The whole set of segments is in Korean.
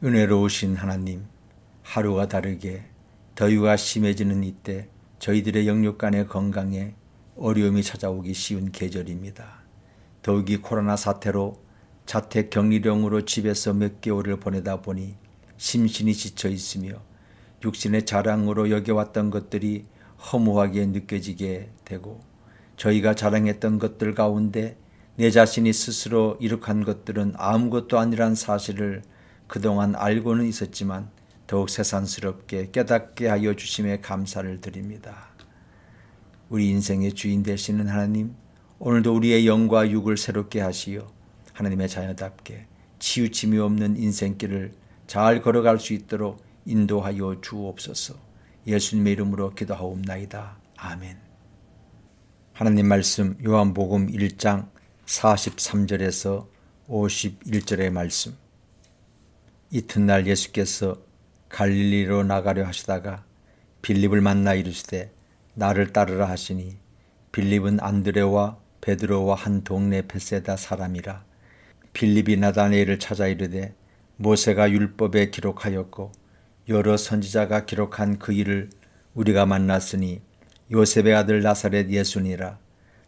은혜로우신 하나님, 하루가 다르게 더위가 심해지는 이때 저희들의 영육 간의 건강에 어려움이 찾아오기 쉬운 계절입니다. 더욱이 코로나 사태로 자택 격리령으로 집에서 몇 개월을 보내다 보니 심신이 지쳐 있으며 육신의 자랑으로 여겨왔던 것들이 허무하게 느껴지게 되고, 저희가 자랑했던 것들 가운데 내 자신이 스스로 이룩한 것들은 아무것도 아니란 사실을 그동안 알고는 있었지만 더욱 새삼스럽게 깨닫게 하여 주심에 감사를 드립니다. 우리 인생의 주인 되시는 하나님, 오늘도 우리의 영과 육을 새롭게 하시어 하나님의 자녀답게 치우침이 없는 인생길을 잘 걸어갈 수 있도록 인도하여 주옵소서. 예수님의 이름으로 기도하옵나이다. 아멘. 하나님 말씀 요한복음 1장 43절에서 51절의 말씀. 이튿날 예수께서 갈릴리로 나가려 하시다가 빌립을 만나 이르시되 나를 따르라 하시니, 빌립은 안드레와 베드로와 한 동네 벳세다 사람이라. 빌립이 나다나엘을 찾아 이르되 모세가 율법에 기록하였고 여러 선지자가 기록한 그 일을 우리가 만났으니 요셉의 아들 나사렛 예수니라.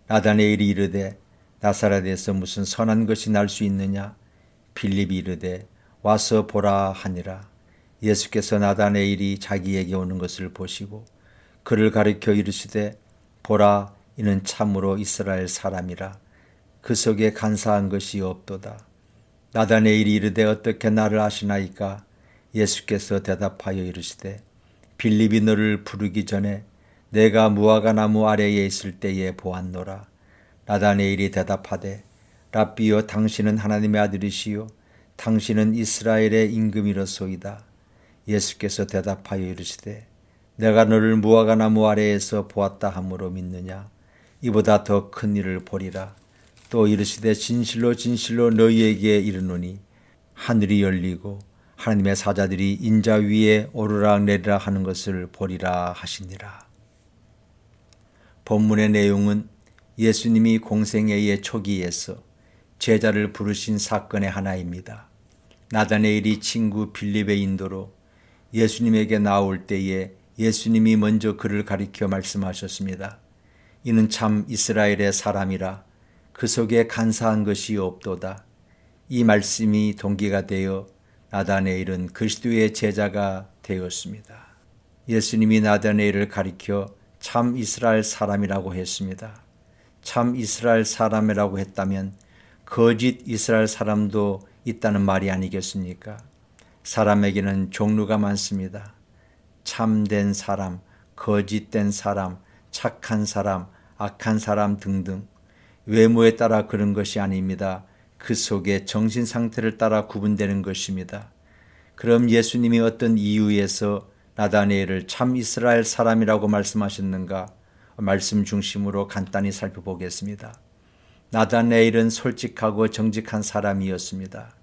나다나엘이 이르되 나사렛에서 무슨 선한 것이 날 수 있느냐? 빌립이 이르되 와서 보라 하니라. 예수께서 나다나엘이 자기에게 오는 것을 보시고 그를 가리켜 이르시되 보라, 이는 참으로 이스라엘 사람이라. 그 속에 간사한 것이 없도다. 나다나엘이 이르되 어떻게 나를 아시나이까? 예수께서 대답하여 이르시되 빌립이 너를 부르기 전에 내가 무화과 나무 아래에 있을 때에 보았노라. 나다나엘이 대답하되 랍비여, 당신은 하나님의 아들이시요 당신은 이스라엘의 임금이로소이다. 예수께서 대답하여 이르시되 내가 너를 무화과 나무 아래에서 보았다 함으로 믿느냐? 이보다 더 큰 일을 보리라. 또 이르시되 진실로 진실로 너희에게 이르노니 하늘이 열리고 하나님의 사자들이 인자 위에 오르락 내리락 하는 것을 보리라 하시니라. 본문의 내용은 예수님이 공생애의 초기에서 제자를 부르신 사건의 하나입니다. 나다나엘이 친구 빌립의 인도로 예수님에게 나올 때에 예수님이 먼저 그를 가리켜 말씀하셨습니다. 이는 참 이스라엘의 사람이라. 그 속에 간사한 것이 없도다. 이 말씀이 동기가 되어 나다나엘은 그리스도의 제자가 되었습니다. 예수님이 나다나엘을 가리켜 참 이스라엘 사람이라고 했습니다. 참 이스라엘 사람이라고 했다면 거짓 이스라엘 사람도 있다는 말이 아니겠습니까? 사람에게는 종류가 많습니다. 참된 사람, 거짓된 사람, 착한 사람, 악한 사람 등등. 외모에 따라 그런 것이 아닙니다. 그 속에 정신 상태를 따라 구분되는 것입니다. 그럼 예수님이 어떤 이유에서 나다나엘을 참 이스라엘 사람이라고 말씀하셨는가? 말씀 중심으로 간단히 살펴보겠습니다. 나다나엘은 솔직하고 정직한 사람이었습니다.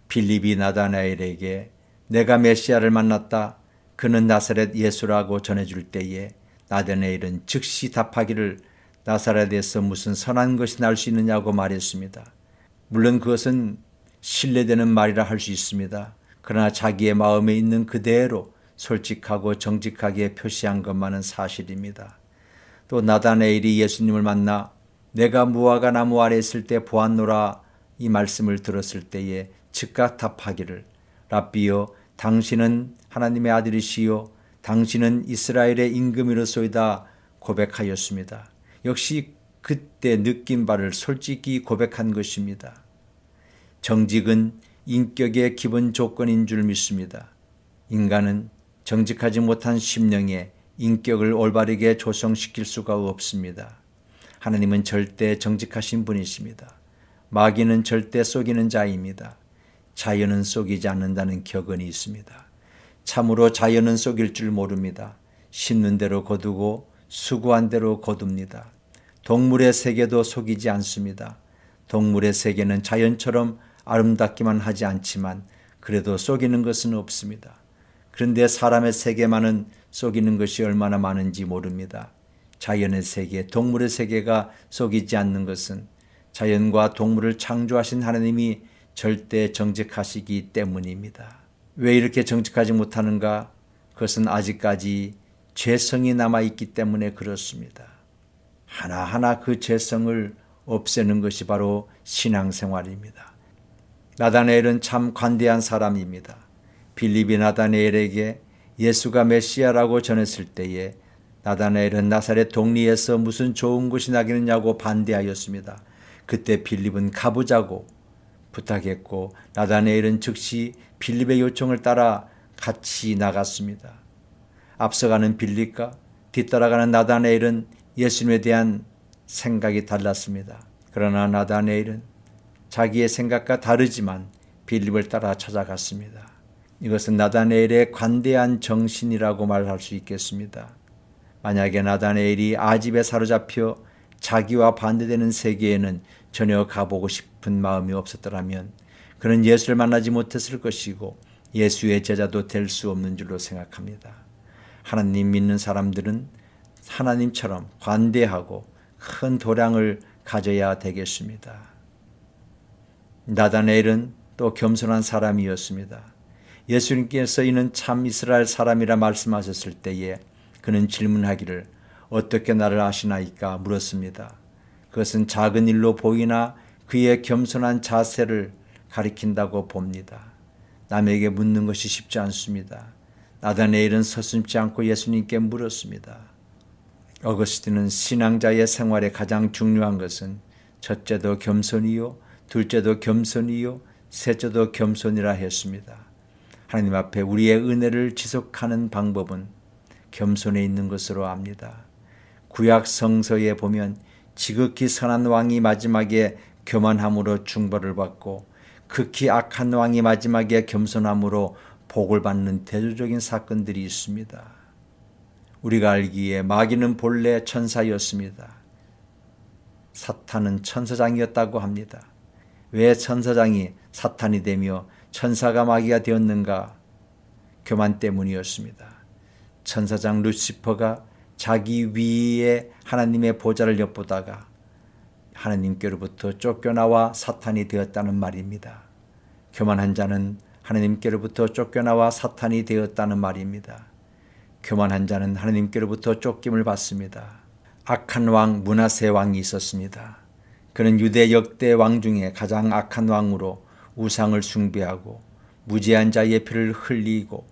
빌립이 나다나엘에게 내가 메시아를 만났다, 그는 나사렛 예수라고 전해줄 때에 나다나엘은 즉시 답하기를 나사렛에서 무슨 선한 것이 날 수 있느냐고 말했습니다. 물론 그것은 신뢰되는 말이라 할 수 있습니다. 그러나 자기의 마음에 있는 그대로 솔직하고 정직하게 표시한 것만은 사실입니다. 또 나다나엘이 예수님을 만나 내가 무화과 나무 아래 있을 때 보았노라 이 말씀을 들었을 때에 즉각 답하기를 랍비여, 당신은 하나님의 아들이시요 당신은 이스라엘의 임금이로소이다 고백하였습니다. 역시 그때 느낀 바를 솔직히 고백한 것입니다. 정직은 인격의 기본 조건인 줄 믿습니다. 인간은 정직하지 못한 심령에 인격을 올바르게 조성시킬 수가 없습니다. 하나님은 절대 정직하신 분이십니다. 마귀는 절대 속이는 자입니다. 자연은 속이지 않는다는 격언이 있습니다. 참으로 자연은 속일 줄 모릅니다. 심는 대로 거두고 수고한 대로 거둡니다. 동물의 세계도 속이지 않습니다. 동물의 세계는 자연처럼 아름답기만 하지 않지만 그래도 속이는 것은 없습니다. 그런데 사람의 세계만은 속이는 것이 얼마나 많은지 모릅니다. 자연의 세계, 동물의 세계가 속이지 않는 것은 자연과 동물을 창조하신 하나님이 절대 정직하시기 때문입니다. 왜 이렇게 정직하지 못하는가? 그것은 아직까지 죄성이 남아있기 때문에 그렇습니다. 하나하나 그 죄성을 없애는 것이 바로 신앙생활입니다. 나다나엘은 참 관대한 사람입니다. 빌립이 나다나엘에게 예수가 메시아라고 전했을 때에 나다나엘은 나사렛 동리에서 무슨 좋은 것이 나겠느냐고 반대하였습니다. 그때 빌립은 가보자고 부탁했고 나다나엘은 즉시 빌립의 요청을 따라 같이 나갔습니다. 앞서가는 빌립과 뒤따라가는 나다나엘은 예수님에 대한 생각이 달랐습니다. 그러나 나다나엘은 자기의 생각과 다르지만 빌립을 따라 찾아갔습니다. 이것은 나다나엘의 관대한 정신이라고 말할 수 있겠습니다. 만약에 나다나엘이 아집에 사로잡혀 자기와 반대되는 세계에는 전혀 가보고 싶은 마음이 없었더라면 그는 예수를 만나지 못했을 것이고 예수의 제자도 될 수 없는 줄로 생각합니다. 하나님 믿는 사람들은 하나님처럼 관대하고 큰 도량을 가져야 되겠습니다. 나다나엘은 또 겸손한 사람이었습니다. 예수님께서 이는 참 이스라엘 사람이라 말씀하셨을 때에 그는 질문하기를 어떻게 나를 아시나이까 물었습니다. 그것은 작은 일로 보이나 그의 겸손한 자세를 가리킨다고 봅니다. 남에게 묻는 것이 쉽지 않습니다. 나다나엘은 서슴지 않고 예수님께 물었습니다. 어거스틴은 신앙자의 생활에 가장 중요한 것은 첫째도 겸손이요, 둘째도 겸손이요, 셋째도 겸손이라 했습니다. 하나님 앞에 우리의 은혜를 지속하는 방법은 겸손에 있는 것으로 압니다. 구약 성서에 보면 지극히 선한 왕이 마지막에 교만함으로 중벌을 받고 극히 악한 왕이 마지막에 겸손함으로 복을 받는 대조적인 사건들이 있습니다. 우리가 알기에 마귀는 본래 천사였습니다. 사탄은 천사장이었다고 합니다. 왜 천사장이 사탄이 되며 천사가 마귀가 되었는가? 교만 때문이었습니다. 천사장 루시퍼가 자기 위에 하나님의 보좌를 엿보다가 하나님께로부터 쫓겨나와 사탄이 되었다는 말입니다. 교만한 자는 하나님께로부터 쫓겨나와 사탄이 되었다는 말입니다. 교만한 자는 하나님께로부터 쫓김을 받습니다. 악한 왕 므낫세 왕이 있었습니다. 그는 유대 역대 왕 중에 가장 악한 왕으로 우상을 숭배하고 무지한 자의 피를 흘리고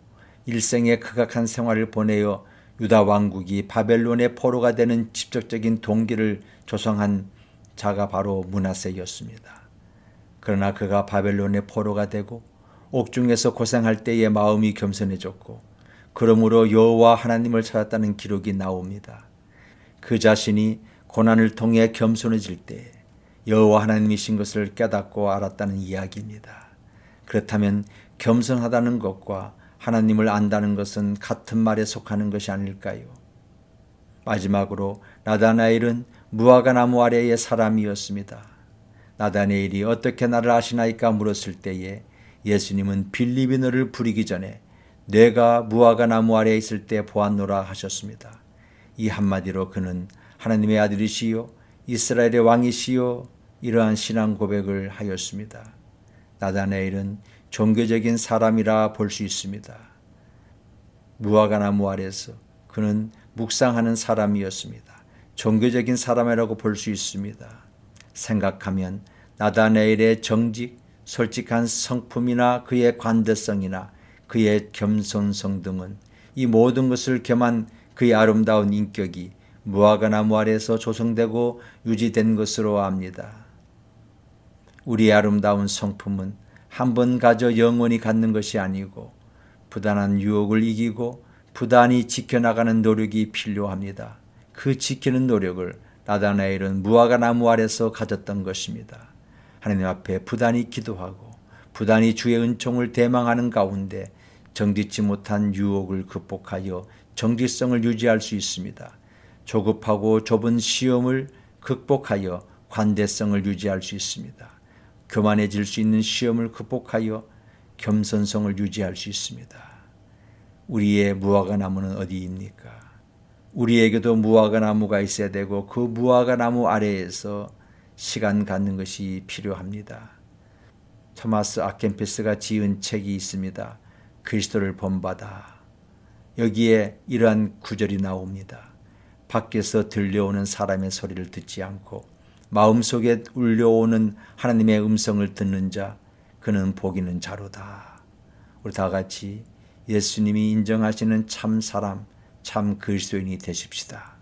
일생의 극악한 생활을 보내어 유다 왕국이 바벨론의 포로가 되는 직접적인 동기를 조성한 자가 바로 므낫세였습니다. 그러나 그가 바벨론의 포로가 되고 옥중에서 고생할 때의 마음이 겸손해졌고 그러므로 여호와 하나님을 찾았다는 기록이 나옵니다. 그 자신이 고난을 통해 겸손해질 때 여호와 하나님이신 것을 깨닫고 알았다는 이야기입니다. 그렇다면 겸손하다는 것과 하나님을 안다는 것은 같은 말에 속하는 것이 아닐까요? 마지막으로 나다나엘은 무화과 나무 아래의 사람이었습니다. 나다나엘이 어떻게 나를 아시나이까 물었을 때에 예수님은 빌립이 너를 부리기 전에 내가 무화과 나무 아래에 있을 때 보았노라 하셨습니다. 이 한마디로 그는 하나님의 아들이시요 이스라엘의 왕이시요 이러한 신앙 고백을 하였습니다. 나다나엘은 종교적인 사람이라 볼 수 있습니다. 무화과 나무 아래에서 그는 묵상하는 사람이었습니다. 종교적인 사람이라고 볼 수 있습니다. 생각하면 나다나엘의 정직, 솔직한 성품이나 그의 관대성이나 그의 겸손성 등은 이 모든 것을 겸한 그의 아름다운 인격이 무화과 나무 아래에서 조성되고 유지된 것으로 압니다. 우리의 아름다운 성품은 한 번 가져 영원히 갖는 것이 아니고 부단한 유혹을 이기고 부단히 지켜나가는 노력이 필요합니다. 그 지키는 노력을 나다나엘은 무화과 나무 아래서 가졌던 것입니다. 하나님 앞에 부단히 기도하고 부단히 주의 은총을 대망하는 가운데 정직지 못한 유혹을 극복하여 정직성을 유지할 수 있습니다. 조급하고 좁은 시험을 극복하여 관대성을 유지할 수 있습니다. 교만해질 수 있는 시험을 극복하여 겸손성을 유지할 수 있습니다. 우리의 무화과 나무는 어디입니까? 우리에게도 무화과 나무가 있어야 되고 그 무화과 나무 아래에서 시간 갖는 것이 필요합니다. 토마스 아켄피스가 지은 책이 있습니다. 그리스도를 본받아. 여기에 이러한 구절이 나옵니다. 밖에서 들려오는 사람의 소리를 듣지 않고 마음속에 울려오는 하나님의 음성을 듣는 자, 그는 복 있는 자로다. 우리 다 같이 예수님이 인정하시는 참 사람, 참 그리스도인이 되십시다.